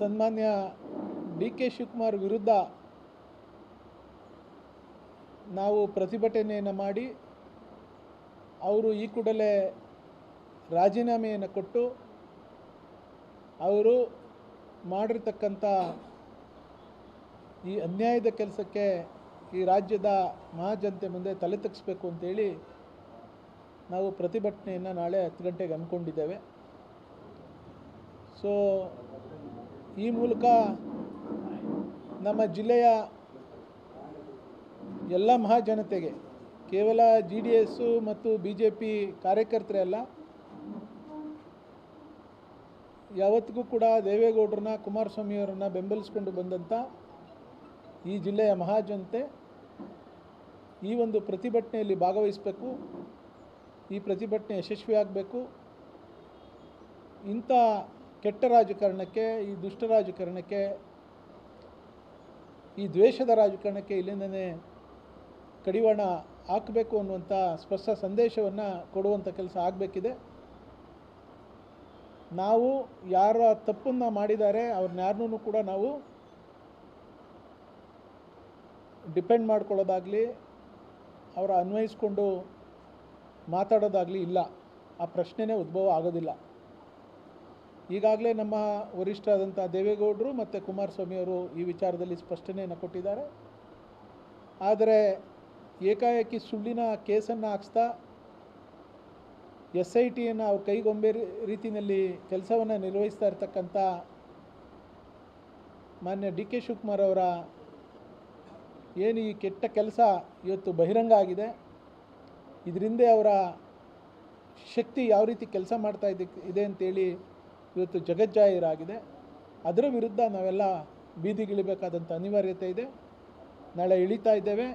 ಸನ್ಮಾನ್ಯ D K Shivakumar ವಿರುದ್ಧ ನಾವು ಪ್ರತಿಭಟನೆಯನ್ನು ಮಾಡಿ ಅವರು ಈ ಕೂಡಲೇ ರಾಜೀನಾಮೆಯನ್ನು ಕೊಟ್ಟು ಅವರು ಮಾಡಿರ್ತಕ್ಕಂಥ ಈ ಅನ್ಯಾಯದ ಕೆಲಸಕ್ಕೆ ಈ ರಾಜ್ಯದ ಮಹಾಜನತೆ ಮುಂದೆ ತಲೆ ತಗ್ಗಿಸ್ಬೇಕು ಅಂತೇಳಿ ನಾವು ಪ್ರತಿಭಟನೆಯನ್ನು ನಾಳೆ 10 ಗಂಟೆಗೆ ಅಂದ್ಕೊಂಡಿದ್ದೇವೆ. ಸೊ ಈ ಮೂಲಕ ನಮ್ಮ ಜಿಲ್ಲೆಯ ಎಲ್ಲ ಮಹಾಜನತೆಗೆ, ಕೇವಲ JDS ಮತ್ತು BJP ಕಾರ್ಯಕರ್ತರೇ ಅಲ್ಲ, ಯಾವತ್ತಿಗೂ ಕೂಡ ದೇವೇಗೌಡರನ್ನ, ಕುಮಾರಸ್ವಾಮಿಯವರನ್ನ ಬೆಂಬಲಿಸಿಕೊಂಡು ಬಂದಂಥ ಈ ಜಿಲ್ಲೆಯ ಮಹಾಜನತೆ ಈ ಒಂದು ಪ್ರತಿಭಟನೆಯಲ್ಲಿ ಭಾಗವಹಿಸಬೇಕು. ಈ ಪ್ರತಿಭಟನೆ ಯಶಸ್ವಿಯಾಗಬೇಕು. ಇಂಥ ಕೆಟ್ಟ ರಾಜಕಾರಣಕ್ಕೆ, ಈ ದುಷ್ಟ ರಾಜಕಾರಣಕ್ಕೆ, ಈ ದ್ವೇಷದ ರಾಜಕಾರಣಕ್ಕೆ ಇಲ್ಲಿಂದನೇ ಕಡಿವಾಣ ಹಾಕಬೇಕು ಅನ್ನುವಂಥ ಸ್ಪಷ್ಟ ಸಂದೇಶವನ್ನು ಕೊಡುವಂಥ ಕೆಲಸ ಆಗಬೇಕಿದೆ. ನಾವು ಯಾರ ತಪ್ಪನ್ನು ಮಾಡಿದ್ದಾರೆ ಅವ್ರನ್ನ ಕೂಡ ನಾವು ಡಿಪೆಂಡ್ ಮಾಡ್ಕೊಳ್ಳೋದಾಗಲಿ, ಅವರ ಅನ್ವಯಿಸ್ಕೊಂಡು ಮಾತಾಡೋದಾಗಲಿ ಇಲ್ಲ. ಆ ಪ್ರಶ್ನೆನೇ ಉದ್ಭವ ಆಗೋದಿಲ್ಲ. ಈಗಾಗಲೇ ನಮ್ಮ ವರಿಷ್ಠರಾದಂಥ ದೇವೇಗೌಡರು ಮತ್ತು ಕುಮಾರಸ್ವಾಮಿಯವರು ಈ ವಿಚಾರದಲ್ಲಿ ಸ್ಪಷ್ಟನೆಯನ್ನು ಕೊಟ್ಟಿದ್ದಾರೆ. ಆದರೆ ಏಕಾಏಕಿ ಸುಳ್ಳಿನ ಕೇಸನ್ನು ಹಾಕಿಸ್ತಾ SITಯನ್ನು ಅವ್ರ ಕೈಗೊಂಬೆ ರೀತಿಯಲ್ಲಿ ಕೆಲಸವನ್ನು ನಿರ್ವಹಿಸ್ತಾ ಇರ್ತಕ್ಕಂಥ ಮಾನ್ಯ ಡಿ ಕೆ ಶಿವಕುಮಾರ್ ಅವರ ಏನು ಈ ಕೆಟ್ಟ ಕೆಲಸ ಇವತ್ತು ಬಹಿರಂಗ ಆಗಿದೆ. ಇದರಿಂದ ಅವರ ಶಕ್ತಿ ಯಾವ ರೀತಿ ಕೆಲಸ ಮಾಡ್ತಾ ಇದೆ ಅಂತೇಳಿ ಇವತ್ತು ಜಗಜ್ಜಾಹೀರಾಗಿದೆ. ಅದರ ವಿರುದ್ಧ ನಾವೆಲ್ಲ ಬೀದಿಗಿಳಿಬೇಕಾದಂಥ ಅನಿವಾರ್ಯತೆ ಇದೆ. ನಾಳೆ ಇಳಿತಾ ಇದ್ದೇವೆ.